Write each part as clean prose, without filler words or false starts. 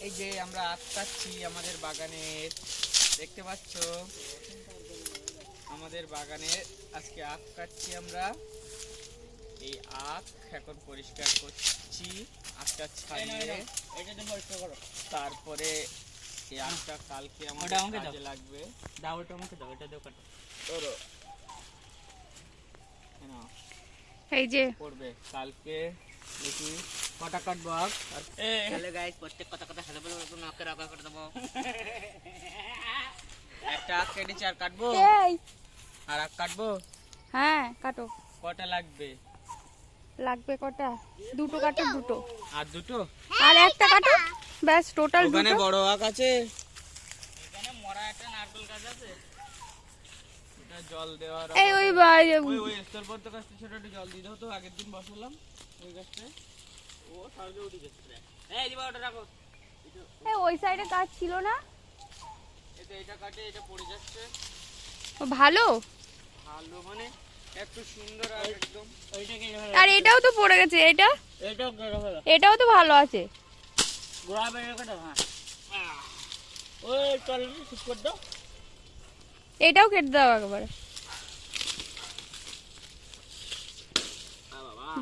এই যে আমরা আখ কাটছি আমাদের বাগানের, দেখতে পাচ্ছ আমাদের বাগানে আজকে আখ কাটছি আমরা। এই আখ এখন পরিষ্কার করছি, আখটা ছাড়িয়ে তারপরে এই আখটা কালকে আমাদের কাজে লাগবে। দাও ওটা আমাকে দাও, এটা দাও কাটো। এই যে পড়বে কালকে দেখি কটা কাটবো আখ। হ্যালো গাইস, প্রত্যেক কথা হেলে বলে নাকে রাখা করে দেবো। একটা আখ কেটেছি, আর কাটবো এই আর আখ কাটবো। হ্যাঁ কাটো। কটা লাগবে? লাগবে কটা? দুটো কাটো, দুটো আর দুটো, আর একটা কাটো, ব্যাস টোটাল ওখানে দুটো। বড় আখ আছে, এখানে মরা একটা নারকেল গাছ আছে, এটা জল দেওয়ার এই ওই বাইরে ওই স্থলপদ্ম গাছটা ছোট একটু জল দিয়ে দাও তো, আগের দিন বসালাম ওই গাছটায়। ও সরবে উঠে যাচ্ছে। এই দিবা ওটা রাখো। এই ওই সাইডে গাছ ছিল না? এটা কাটে, এটা পড়ে যাচ্ছে। ও ভালো। ভালো মানে এত সুন্দর আর একদম। ওইটাকে আর এটাও তো পড়ে গেছে, এটাও রাখো। এটাও তো ভালো আছে। গোড়া বের করে দাও। হ্যাঁ ওই চল ঠিক করে দাও। এটাও কেটে দাও একবারে,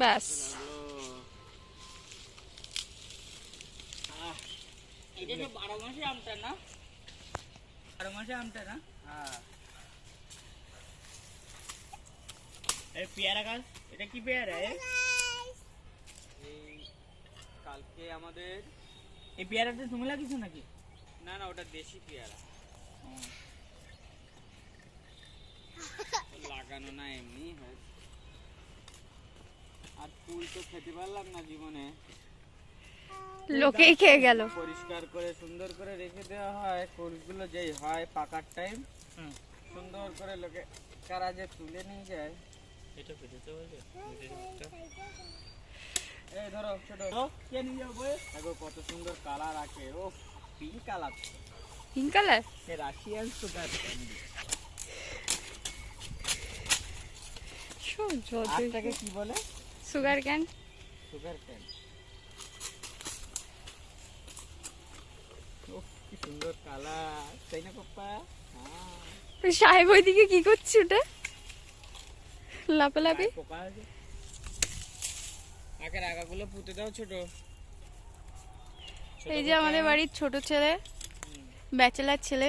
ব্যাস। এটা তো 12 মাসে আমটা না? 12 মাসে আমটা না? হ্যাঁ, এই পেয়ারা গাছ, এটা কি পেয়ারা? এই কালকে আমাদের এই পেয়ারাটা তুমি লাগিয়েছো নাকি? না না ওটা দেশি পেয়ারা, লাগানো না এমনি হয়। আর ফুল তো খেতে পারলাম না জীবনে, লোকেই খেয়ে গেল। পরিষ্কার করে সুন্দর করে রেখে দেওয়া হয়। ফুলগুলো যেই হয় পাকার টাইম, সুন্দর করে লোকে কারা যে তুলে নিয়ে যায়। এটা পেতেছে বলে এই ধরো ছোট, কে নিয়ে যাবো? দেখো কত সুন্দর কালার আছে। ও pink colour, pink colour. Russian sugar candy. আখটাকে কি বলে? Sugar cane. Sugar cane. ও কি সুন্দর কালার, তাই না পাপ্পা? হ্যাঁ, সাহেব ওইদিকে কি করছে ওটা? লাফালাফি। পোকা আছে। আখের আগাগুলো পুঁতে দাও ছোট। এই যে আমাদের বাড়ির ছোট ছেলে, ব্যাচেলার ছেলে,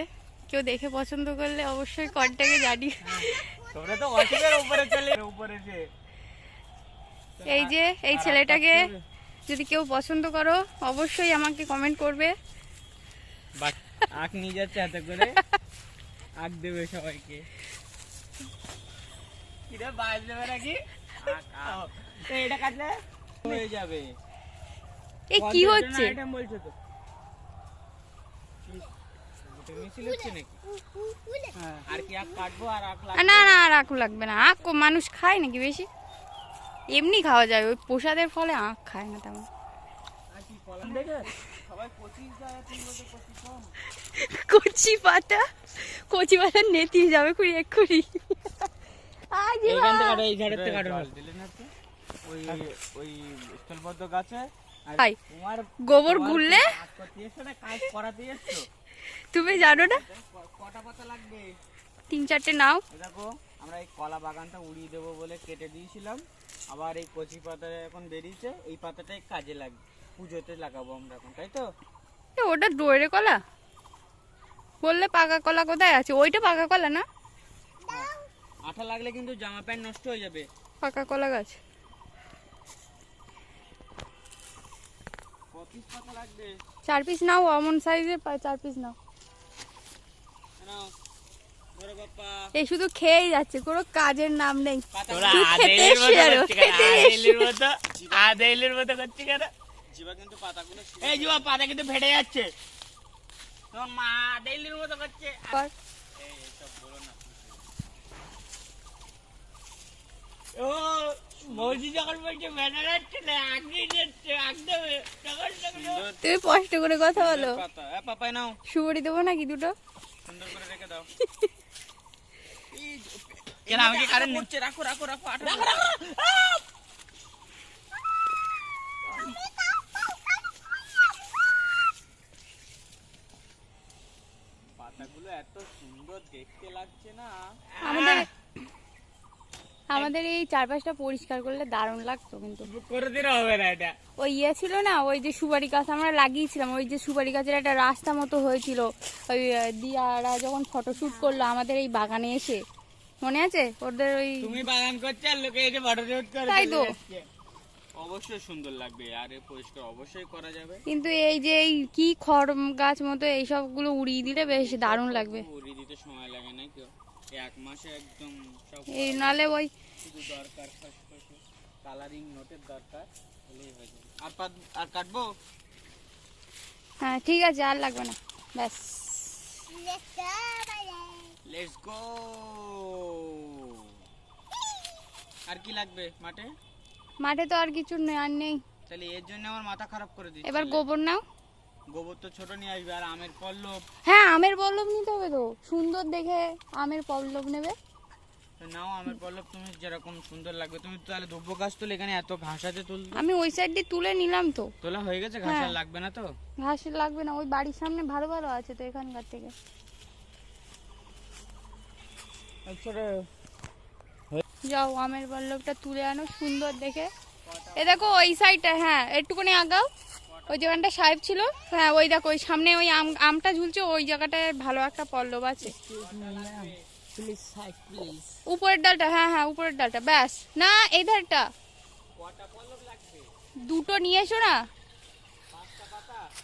কেউ দেখে পছন্দ করলে অবশ্যই কন্ট্যাক্টে জানি। তোমরা তো অসুখের উপরে চলে উপরে যে। এই যে এই ছেলেটাকে যদি কেউ পছন্দ করো অবশ্যই আমাকে কমেন্ট করবে। আখ নিয়ে যাচ্ছে হাতে করে, আখ দেবে সবাইকে। কিরে বাজ দেবে নাকি? আখ এটা কাটলে হয়ে যাবে। এই কি হচ্ছে? আইটেম বলছো তো? মিছিল হচ্ছে নাকি? আর কি আখ কাটবো? আর আখ না না আর আখ লাগবে না। আখ মানুষ খায় নাকি বেশি? এমনি খাওয়া যায়, ওই প্রসাদের ফলে আখ খায় না তেমন। সবাই কচি যায়, তুই বলতে কচি কম। কচি পাতা নেতি যাবে খুঁড়ি এক্ষুনি। এইখান থেকে কাটো, এই ঝাড়ের থেকে কাটো। জল দিলে না তো? ওই ওই স্থলপদ্ম গাছে ভাই তোমার গোবর গুললে কাজ করতে এসছো না কাজ করাতে এসছো? তুমি জানো না? কটা পাতা লাগবে? 3-4টে নাও। দেখো আমরা এই কলা বাগানটা উড়িয়ে দেবো বলে কেটে দিয়েছিলাম, আবার এই কচি পাতা এখন বেরিয়েছে, এই পাতাটাই কাজে লাগবে, পুজোতে লাগাবো আমরা এখন, তাই তো? ওটা ডোরে কলা বললে, পাকা কলা কোথায় আছে? ওইটা পাকা কলা না? আঠা লাগলে কিন্তু জামা প্যান্ট নষ্ট হয়ে যাবে। পাকা কলা গাছ। কত পিস পাতা লাগবে? 4 পিস নাও, অমন সাইজের 4 পিস নাও। নাও ধরো বাপ্পা। এই শুধু খেয়েই যাচ্ছে, কোনো কাজের নাম নেই। তোরা তুই খেতে এসছি আরো, খেতে এসছি। আদেলের মতো করছি কেন? জিবা কিন্তু পাতাগুলো এই যুবা পাতা কিন্তু ফেটে যাচ্ছে। তোমার মা আদেলের মতো করছে। কর। এইসব বলো না। ও মৌজি যখন বলছে ব্যানার যাচ্ছে না, আগে যাচ্ছে, একদম তখন সুন্দর তুমি স্পষ্ট করে কথা বলো। পাতা। পাপাই নাও, সুবড়ি দেবো নাকি দুটো? সুন্দর করে রেখে দাও। কেন আমি কি কারেন্ট নেই? করছে, রাখো রাখো রাখো, আঠা এত সুন্দর দেখতে লাগছে না। আমাদের আমাদের এই চারপাশটা পরিষ্কার করলে দারুণ লাগতো, কিন্তু করে দিলে হবে না এটা। ওই ইয়ে ছিল না, ওই যে সুপারি গাছ আমরা লাগিয়েছিলাম, ওই যে সুপারি গাছের একটা রাস্তা মতো হয়েছিল, ওই দিয়ারা যখন ফটোশুট করলো আমাদের এই বাগানে এসে, মনে আছে ওদের ওই? তুমি বাগান করছো আর লোকে এসে ফটো শুট করে তাই তো। চলে যাচ্ছে। অবশ্যই সুন্দর লাগবে, আর এ পরিষ্কার অবশ্যই করা যাবে। কিন্তু এই যে এই কি খড় গাছ মতো এই সবগুলো উড়িয়ে দিলে বেশ দারুণ লাগবে। উড়িয়ে দিতে সময় লাগে না কেউ, 1 মাসে একদম সব এই নালে ওই শুধু দরকার খসখসে কালারিং নোটের দরকার হলেই হয়ে যাবে। আর কাটবো? হ্যাঁ ঠিক আছে, আর লাগবে না, ব্যাস। Let's go. আর কি লাগবে মাঠে? মাঠে তো আর কিছু আর নেই। তাহলে এর জন্য আমার মাথা খারাপ করে দিচ্ছে। এবার গোবর নাও। গোবর তো ছোট নিয়ে আসবে, আর আমের পল্লব। হ্যাঁ আমের পল্লব নিতে হবে তো, সুন্দর দেখে আমের পল্লব নেবে। তো নাও আমের পল্লব, তুমি যেরকম সুন্দর লাগবে। তুমি তো তাহলে দুব্বো গাছ তুলে, এখানে এত ঘাস আছে তুলতে। আমি ওই সাইড দিয়ে তুলে নিলাম তো। তোলা হয়ে গেছে, ঘাস আর হ্যাঁ। লাগবে না তো? ঘাস লাগবে না, ওই বাড়ির সামনে ভালো ভালো আছে তো এখানকার থেকে। আচ্ছা, যাও আমের পল্লবটা তুলে আনো সুন্দর দেখে। এ দেখো ওই সাইডটা, হ্যাঁ একটুখানি আগাও, ওই জায়গাটা সাহেব ছিল, হ্যাঁ ওই দেখো ওই সামনে ওই আমটা ঝুলছে, ওই জায়গাটায় ভালো একটা পল্লব আছে। Please side please. উপরের ডালটা, হ্যাঁ হ্যাঁ উপরের ডালটা, ব্যাস। না এই ধারটা দুটো নিয়ে এসো না,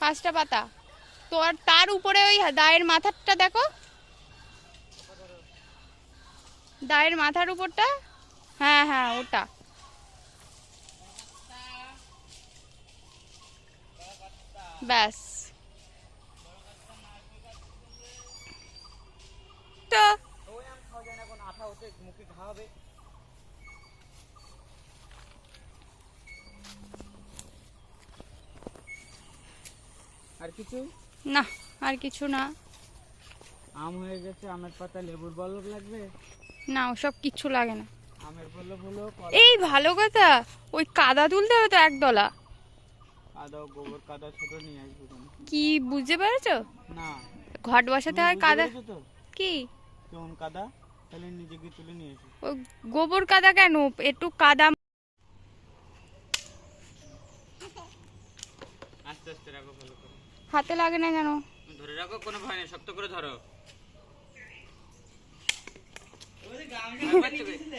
5টা পাতা। তো আর তার উপরে ওই দায়ের মাথাটা দেখো, দায়ের মাথার উপরটা, হ্যাঁ হ্যাঁ ওটা। ব্যাস। তো ওই আম খাওয়া যায় না, কোন আঠা হতে মুখে ঘা হবে। আর কিছু না, আর কিছু না। আম হয়ে গেছে, আমের পাতা, লেবুর পল্লব লাগবে না ওসব কিচ্ছু লাগে না। আমের পল্লব হলো, এই ভালো কথা, ওই কাদা তুলতে হবে তো একদলা। কাদা, গোবর কাদা ছোট নিয়ে আসবে তুমি। কি বুঝতে পেরেছো? না ঘট বসাতে হয় বুঝতে কাদা। পেরেছো তো? কি কেমন কাদা, তাহলে নিজেকে তুলে নিয়ে এসো। ওই গোবর কাদা কেন, একটু কাদা। আস্তে আস্তে রাখো, ভালো করে হাতে লাগে না কেন? ধরে রাখো, কোনো ভয় নেই, শক্ত করে ধরো।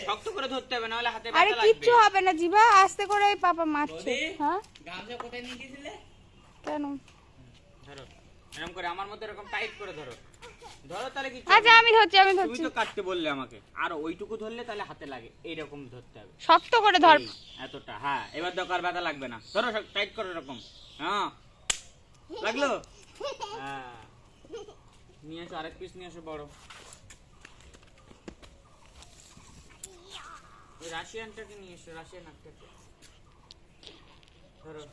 শক্ত করে ধরতে হবে, নাহলে হাতে আরে ব্যথা কিচ্ছু লাগবে। হবে না জিভা, আস্তে করে এই পাপা মারছে। হ্যাঁ গামছা কোথায় নিয়ে গেছিলে? কেন? ধরো এরকম করে, আমার মধ্যে এরকম টাইট করে ধরো। ধরো তাহলে কিছু আচ্ছা হবে না। আমি ধরছি, আমি তুমি ধরছি। তো কাটতে বললে আমাকে, আর ওইটুকু ধরলে তাহলে হাতে লাগে, এইরকম ধরতে হবে। শক্ত করে ধর। এই, এতটা, হ্যাঁ এবার দরকার, ব্যথা লাগবে না। ধরো টাইট করো এরকম। হ্যাঁ লাগলো? হ্যাঁ নিয়ে এসো, আরেক পিস নিয়ে এসো বড়। ওই রাশিয়ানটাকে নিয়ে এসো, রাশিয়ান আটটাকে ধরো।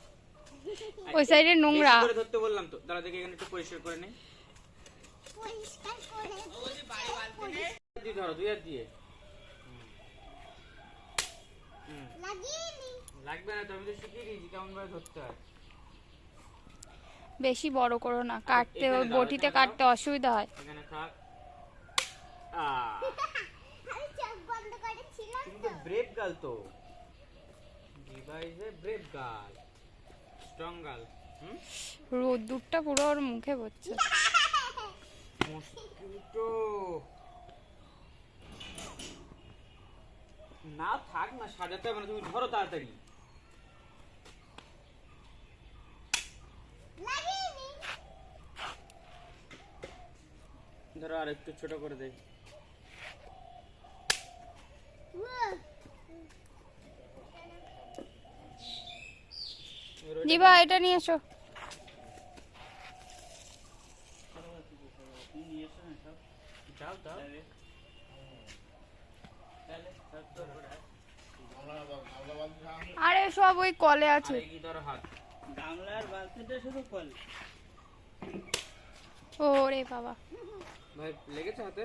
ওই সাইডে নোংরা। বেশি করে ধরতে বললাম তো, দাঁড়া দেখে এখানে একটু পরিষ্কার করে নেই। দিয়ে ধরো, 2 হাত দিয়ে। লাগবে না তো, আমি তো শিখিয়ে দিয়েছি কেমন ভাবে ধরতে হয়। বেশি বড় করো না, কাটতে এখানে ওই দাও, বটিতে এখানে কাটতে অসুবিধা হয়। এখানে থাক। তুমি তো ব্রেভ গার্ল তো, Diba is a brave girl, strong girl. রোদ্দুরটা পুরো ওর মুখে পড়ছে। মস্কিটো না, থাক না, সাজাতে হবে না, তুমি ধরো তাড়াতাড়ি। ধরো আর একটু ছোট করে দেই। দিবা এটা নিয়ে এসো। দাও দাও। আরে সব ওই কলে আছে। কি ধরো হাত, গামলার বালতিটা শুধু কল। ওরে বাবা। ভাই লেগেছে হাতে?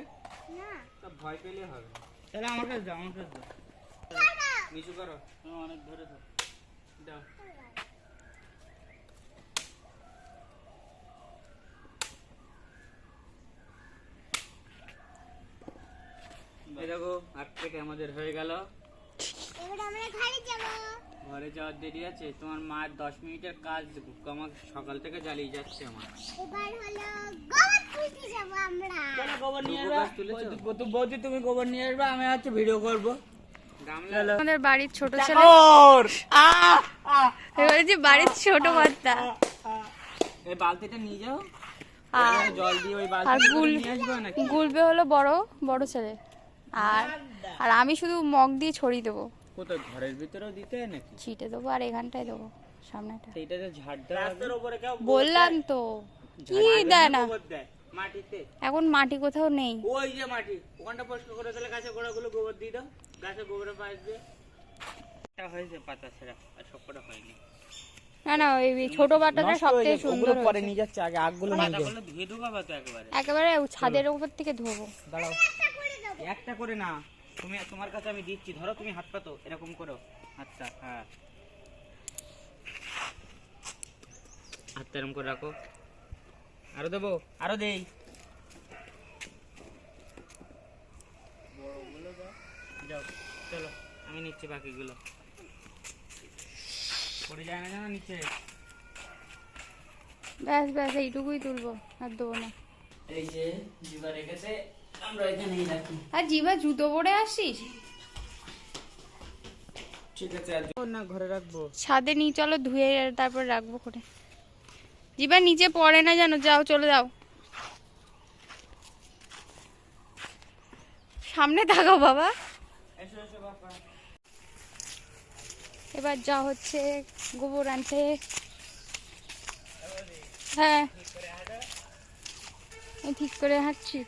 না, তা ভয় পেলে হবে না। তাহলে আমার কাছে দাও, আমার কাছে দাও। নিচু করো, অনেক ধরে দাও। দাও। দেখো আট থেকে আমাদের হয়ে গেল। এবার আমরা ঘরে যাব। ঘরে যাওয়ার দেরি আছে, তোমার মার 10 মিনিটের কাজ আমার সকাল থেকে জ্বালিয়ে যাচ্ছে আমার। এবার হলো গোবর তুলতে যাব আমরা। চলো গোবর নিয়ে দুটো আসবা। গাছ তুলেছো? বৌদি তুমি গোবর নিয়ে আসবা, আমি হচ্ছে ভিডিও করবো। গামলা আমাদের বাড়ির ছোট ছেলে, এবারে যে বাড়ির ছোট বাচ্চা, এই বালতিটা নিয়ে যাও, আর জল দিয়ে ওই আর বালতি গুল নিয়ে আসবে নাকি? গুলবে হলো বড় ছেলে, আর আর আমি শুধু মগ দিয়ে ছড়িয়ে দেবো, কোথায় ঘরের ভিতরেও দিতে হয় নাকি? ছিটে দেবো আর এখানটায় দেবো সামনেটা। সেইটা যে ঝাড় দেওয়া রাস্তার উপরে কেউ বললাম তো কি দেয় না, গোবর দেয় মাটিতে। এখন মাটি কোথাও নেই। ওই যে মাটি ওখানটা পরিষ্কার করে দিলে গাছের গোড়াগুলো গোবর দিয়ে দাও, গাছের গোবরের পাশ দিয়ে। এটা হয়েছে পাতা ছেঁড়া, আর সবকটা হয়নি। না না, ওই ছোট বাটাটা সবথেকে সুন্দর হয়েছে। নিয়ে যাচ্ছে, আগে আগগুলো নিয়ে যাও। পাতাগুলো ধুয়ে দেবো তো একেবারে। একেবারে ছাদের উপর থেকে ধোবো। দাঁড়াও, একটা করে না, তুমি তোমার কাছে আমি দিচ্ছি, ধরো তুমি হাত পাতো এরকম করো হাতটা, হ্যাঁ হাতটা এরকম করে রাখো। আরো দেবো, আরো দেই। যাও চলো, আমি নিচ্ছি বাকিগুলো। পড়ে যায় না যেন নিচে। ব্যাস ব্যাস এইটুকুই তুলবো, আর দেবো না। এই যে জিবা রেখেছে, আমরা এখানেই রাখি। আর জিবা জুতো পরে আসিস? ঠিক আছে, আর না ঘরে রাখবো। ছাদে নিয়ে চলো, ধুয়ে তারপর রাখবো করে। জিবা নিচে পড়ে না জানো, যাও চলে যাও। সামনে তাকাও বাবা। এসো এসো বাবা। এবার যা হচ্ছে গোবর আনতে। হ্যাঁ আমি ঠিক করে হাঁটছি।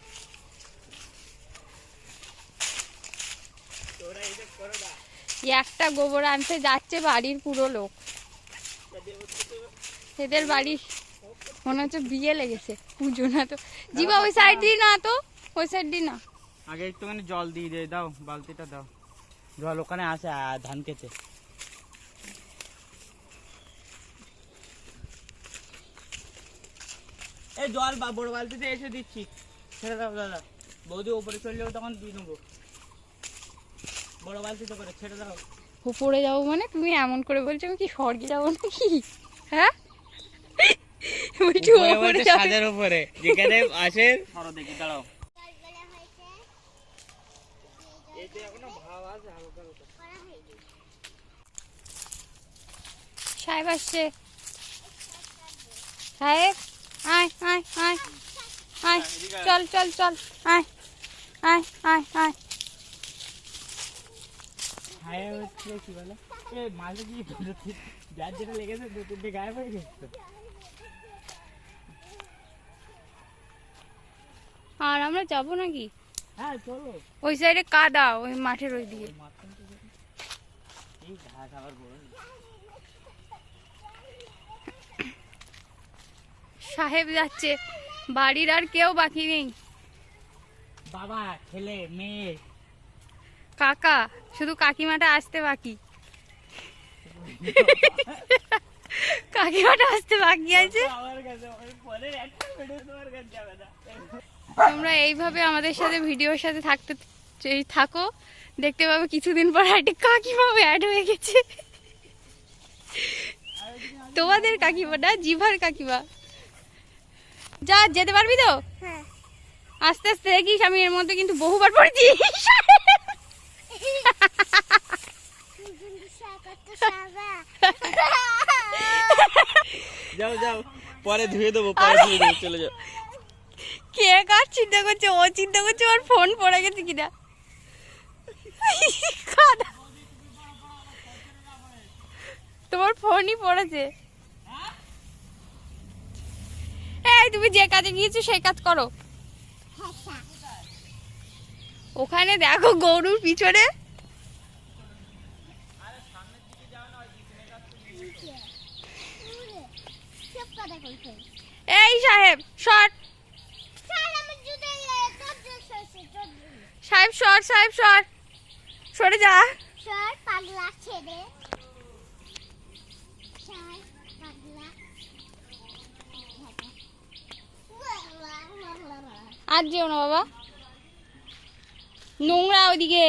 একটা গোবর আনতে যাচ্ছে বাড়ির পুরো লোক, এদের বাড়ি মনে হচ্ছে বিয়ে লেগেছে, পুজো না তো। জিবা ওই সাইড দিয়ে না, তো ওই সাইড দিয়ে না। আগে একটুখানি জল দিয়ে দিয়ে দাও, বালতিটা দাও, জল ওখানে আছে ধান খেতে। এই জল বড় বালতিতে এসে দিচ্ছি, ছেড়ে দাও দাদা। বৌদি উপরে চলে যাবো, তখন দিয়ে নেবো। বড় বালতিতে করে ছেড়ে দাও। উপরে যাবো মানে তুমি এমন করে বলছো আমি কি স্বর্গে যাবো নাকি? হ্যাঁ বলছি উপরে যাবো। ছাদের উপরে যেখানে আসে ধরো দেখি, দাঁড়াও। জলগুলো হয়েছে। এতে এখনো ভাব আছে হালকা হালকা। করা হয়ে গেছে। সাহেব আসছে। সাহেব আয় আয় আয় আয়, চল চল চল, আয় আয় আয় আয়। হ্যাঁ হচ্ছে কি বলে, এ মাঝে কি যার যেটা লেগেছে 2-3টে গায়েব হয়ে গেছে। আর আমরা যাবো নাকি? হ্যাঁ চলো। ওই সাইডে কাদা, ওই মাঠের ওই দিকে। এই ঘাস আবার বড়। সাহেব যাচ্ছে, বাড়ির আর কেউ বাকি নেই। বাবা, ছেলে, মেয়ে, কাকা, শুধু কাকিমাটা আসতে বাকি। কাকিমাটা আসতে বাকি আছে। আমার কাছে পরের একটা ভিডিও তোমার কাছে যাবে না। তোমরা এইভাবে আমাদের সাথে ভিডিওর সাথে থাকো, দেখতে পাবে কিছুদিন পর একটা কাকিমা অ্যাড হয়ে গেছে। তোমাদের কাকিমা না, জিভার কাকিমা। যা যেতে পারবি তো? হ্যাঁ। আস্তে আস্তে দেখিস, আমি এর মধ্যে কিন্তু বহুবার পড়েছি। যাও যাও, পরে ধুয়ে দেবো, পরে ধুয়ে দেবো, চলে যাও। কে কার চিন্তা করছে? ও চিন্তা করছে ওর ফোন পড়ে গেছে কিনা। কাদা। তোমার ফোনই পড়েছে। এই তুমি যে কাজে গিয়েছো সেই কাজ করো। ওখানে দেখো গরুর পিছনে। এই সাহেব শর্ট, সাহেব শর্ট, সাহেব শর্ট, সরে যা। পাগলা ছেড়ে পাগলা। আর যেও না বাবা। নোংরা ওইদিকে।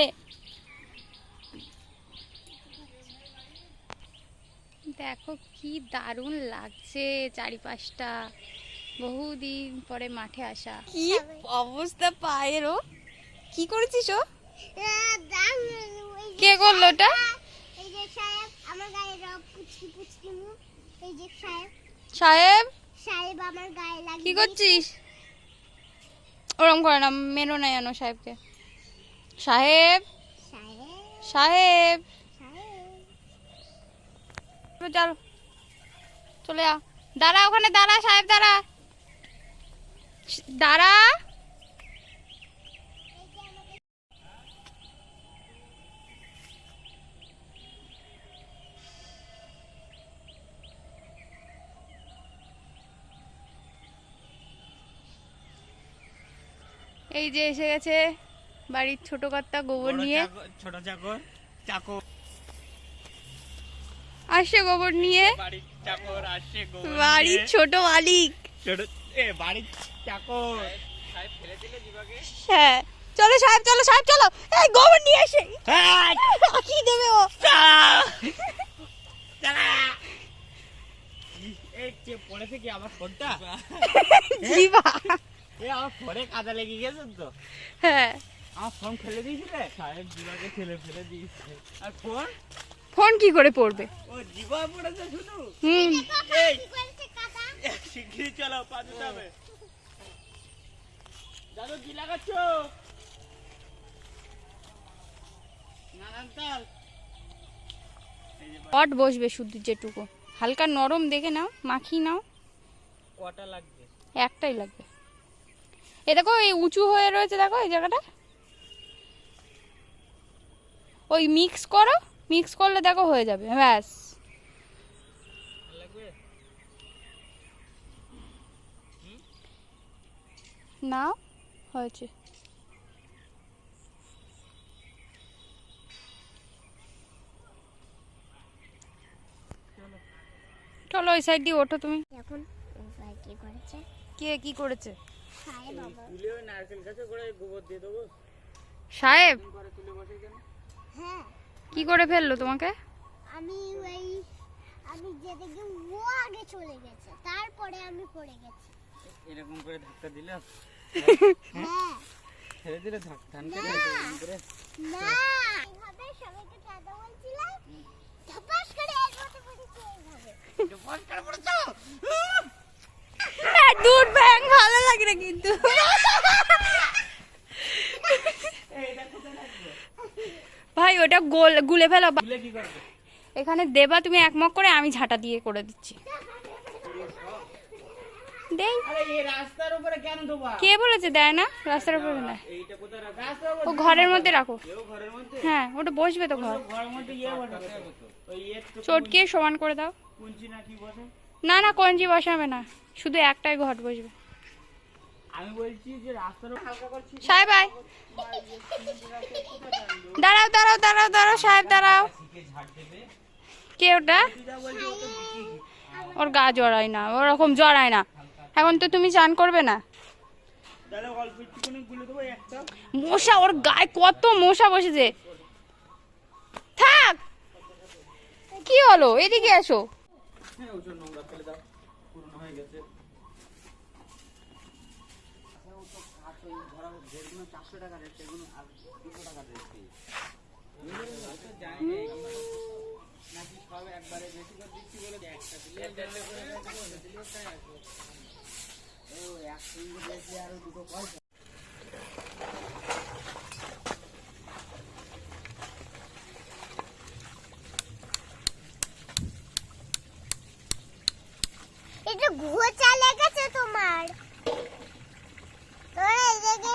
দেখো কি দারুণ লাগছে চারিপাশটা, বহুদিন পরে মাঠে আসা। কি অবস্থা পায়ের, ও কি করেছিস? ও কে করলো ওটা? এই যে সাহেব আমার গায়ে রব পুচকি পুচকি মুখ। এই যে সাহেব সাহেব সাহেব আমার গায়ে লাগিয়ে কি করছিস? ওরম করে না, মেরো না জানো সাহেবকে। সাহেব সাহেব সাহেব সাহেব চল চলে যা। দাঁড়া ওখানে দাঁড়া, সাহেব দাঁড়া দাঁড়া। এই যে এসে গেছে বাড়ির ছোট কর্তা গোবর নিয়ে। ছোট চাকর চাকর আসছে গোবর নিয়ে, বাড়ির চাকর আসছে গোবর বাড়ির নিয়ে। ছোট মালিক। ছোট বাড়ির চাকর। সাহেব ফেলে দিলে দিবাকে। হ্যাঁ চলো সাহেব, চলো সাহেব চলো। এই গোবর নিয়ে এসে হ্যাঁ, কি দেবে ও? এই যে পড়েছে কি আমার ফোনটা? জিবা। আমার ফোনে কাদা লেগে গেছে তো। হ্যাঁ আমার ফোন ফেলে দিয়েছিলে? সাহেব জিবাকে ফেলে দিয়েছে। আর ফোন ফোন কি করে পড়বে? ও জিবা পড়েছে শুধু। হুম এই কি করেছে কাকা? শিগগিরই চলো, পাঁচু যাবে। দাদু কি লাগাচ্ছ? নানান তাল। পট বসবে শুধু, যেটুকু হালকা নরম দেখে নাও, মাখিয়ে নাও। কটা লাগবে? একটাই লাগবে। এ দেখো এই উঁচু হয়ে রয়েছে, দেখো এই জায়গাটা। ওই মিক্স করো, মিক্স করলে দেখো হয়ে যাবে, ব্যাস। লাগবে? নাও হয়েছে। চলো ওই সাইড দিয়ে ওঠো তুমি। এখন ভাই কি করেছে? কে কি করেছে? সাহেব বাবা তুলে ওই নারকেল গাছে করে গোবর দিয়ে দেবো। সাহেব করে তুলে বসে কেন? হ্যাঁ কি করে ফেললো তোমাকে? আমি যেদিকে ও আগে চলে গেছে, তারপরে আমি পড়ে গেছি। এরকম করে ধাক্কা দিলে হ্যাঁ ছেড়ে দিলে ধান কেটে এরকম করে। না এইভাবে সবাইকে টাটা বলছিলাম, ধপাস করে এর মধ্যে পড়েছি এইভাবে। দুধ ব্যাং ভালো লাগে না কিন্তু। ভাই ওটা গুলে ফেলো। তুলে কি করবে? এখানে দেবা তুমি একমক করে, আমি ঝাঁটা দিয়ে করে দিচ্ছি। দেই। আরে এই রাস্তার উপরে কেন দেবা? কে বলেছে দেয় না? রাস্তার উপরে না, এইটা কোথায় রাখা? রাস্তার উপরে ও ঘরের মধ্যে রাখো। কেউ ঘরের মধ্যে? হ্যাঁ ওটা বসবে তো ঘর। ঘরের মধ্যে ইয়ে বসাতে হবে তো। ওই একটু চটকে সমান করে দাও। কুঞ্চি না কি বসে? না না কঞ্জি বসাবে না, শুধু একটাই ঘট বসবে। আমি বলছি যে রাস্তার উপরে হালকা করছি। সাহেব ভাই দাঁড়াও দাঁড়াও দাঁড়াও দাঁড়াও, সাহেব দাঁড়াও। কে ওটা? ওর গা জড়ায় না, ওরকম জড়ায় না। এখন তো তুমি চান করবে না। তাহলে অল্প একটুখানি গুলে দেবো একটা। মশা, ওর গায়ে কত মশা বসেছে। থাক, কি হলো? এদিকে এসো। হ্যাঁ ওজন নোংরা ফেলে দাও, পুরনো হয়ে গেছে। যেগুলো 400 টাকা রেট সেগুলো আর 200 টাকা রেট নাকি সব একবারে বেশি করে দিচ্ছি বলে একটা দিলে এক সঙ্গে বেশি আরো দুটো পয়সা। এটা ঘোচা লেগেছে তোমার। তোরা এদিকে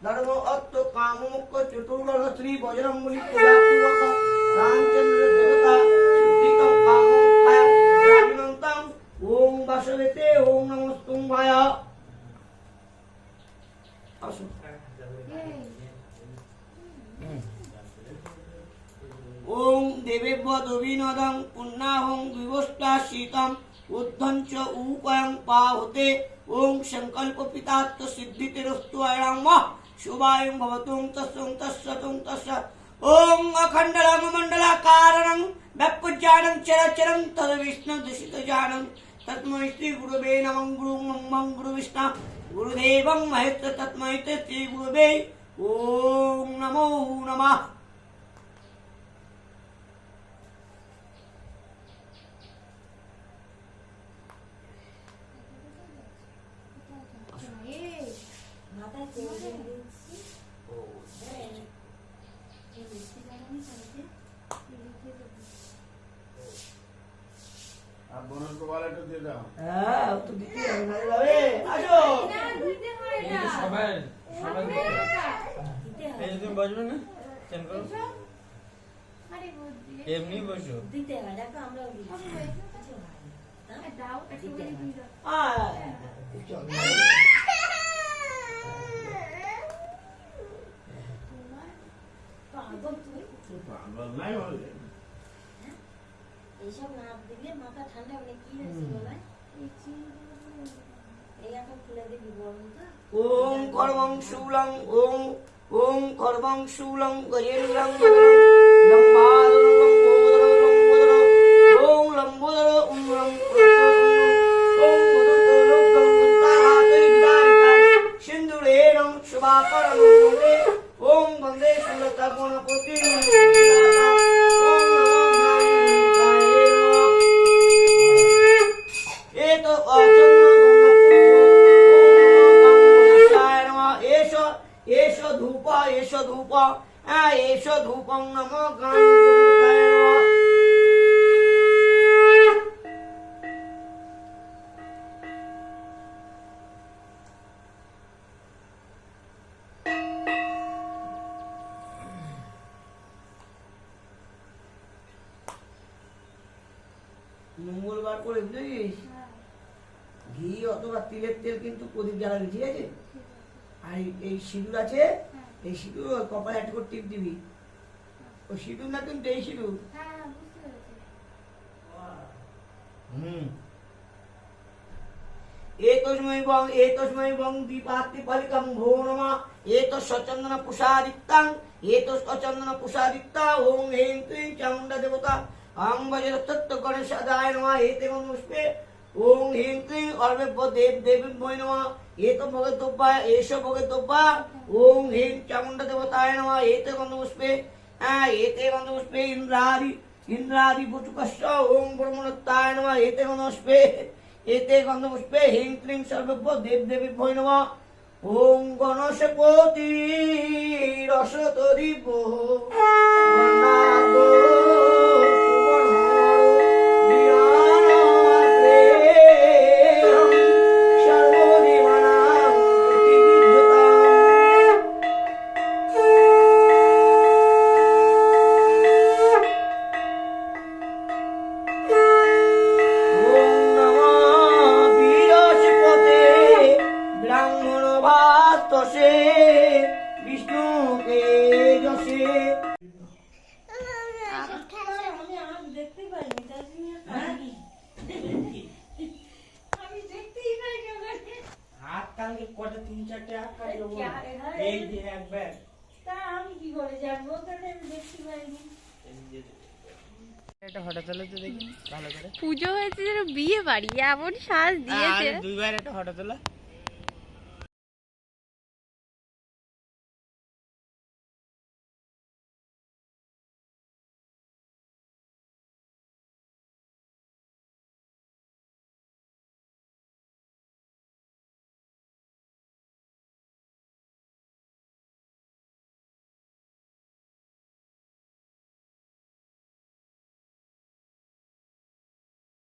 धर्म अत्त काम मुक्त चतुर्वर्ग श्री बजरंगबली पूजा पूर्वक रामचंद्र देवता शुद्धिकं कामं खाय ग्रामीणंतं ओम वासवेते ओम नमस्तुंभाय। আসুন। ওম দেবেব্য দবিনদং পুণ্যাহং বিবস্তা শীতম উদ্ধঞ্চ উপয়ং পাহতে ওং সংকল্প পিতাত্ম সিদ্ধিতেরস্তু আয়াম শুভায়ং ভবতুং তস্যং তস্যতুং তস্য ওং অখণ্ডলং মণ্ডলাকারণং ব্যাপজ্ঞানং চরাচরং তদ বিষ্ণু দূষিত জানং তস্मै শ্রী গুরুবে নমঃ গুরু মম গুরু বিষ্ণু গুরুদেবং মহেশ্ব তস্मै শ্রী গুরুবে ওং নমো নমঃ। আর বোনের কপালে একটু দিয়ে দাও। হ্যাঁ ও তো দিতে হবে না যাবে আসো সবাই সবাই এই যে তুমি বসবে না চেন করো এমনি বসো পাগল নাই বলে। এইসব না দিলে মাথা ঠান্ডা হলে কি হয়েছে বলে এই এখন খুলে দিবি বলতো ওং কর্মং শূলং ওং কর্মং শূলং গজেন্দ্রং লম্বাদরং ওং লম্বোদর ওং লং ওং সিন্ধুরেণং শুভাকরং ওং বন্দে সুলতা গণপতি এতো এসো ধূপ এসো ধূপং নম গণপতায় নমঃ। মঙ্গলবার করে বুঝেছিস ঘি অথবা তিলের তেল কিন্তু প্রদীপ জ্বালাবি ঠিক আছে। আর এই সিঁদুর আছে এই সিঁদুর ওই কপালে একটা করে টিপ দিবি ওই সিঁদুর না কিন্তু এই সিঁদুর এতস্মৈ বং দীপাত্তি ফলিকং ভো নমঃ এত সচন্দন পুষাদিত্যাং এত সচন্দন পুষাদিত্তা ওং হেং ক্লিং চামুণ্ডা দেবতা আং বজ্র তত্ত্ব গণেশাদায় নমঃ এতে মনুষ্পে ওং হেং ক্লিং অর্বেভ্য দেব দেবী বৈ নমঃ এত ভোগে দোব্বা এসো ভোগে দোব্বা ওং হেং চামুণ্ডা দেবতায় নমঃ এতে গন্ধপুষ্পে এতে গন্ধপুষ্পে ইন্দ্রাদি বুচুকস্য ওং ব্রহ্মণত্তায় নমঃ এতে গন্ধপুষ্পে এতে গন্ধপুষ্পে হিং ক্লিং সর্বভ্য দেব দেবী ভৈ নমঃ ওং গণেশপতি রসতরিব বন্দাদো বিষ্ণুকে যশে আমি আর দেখতে পাইনি তার জন্য আমি দেখতেই পাইনি ওখানে হাত কালকে কটা 3-4টে হাত কাটলো এই যে একবার তা আমি কি করে জানবো ওখানে আমি দেখতে পাইনি এটা হঠাৎ হলো তো দেখি ভালো করে পুজো হয়েছে যেন বিয়ে বাড়ি এমন সাজ দিয়েছে দুইবার এটা হঠাৎ হলো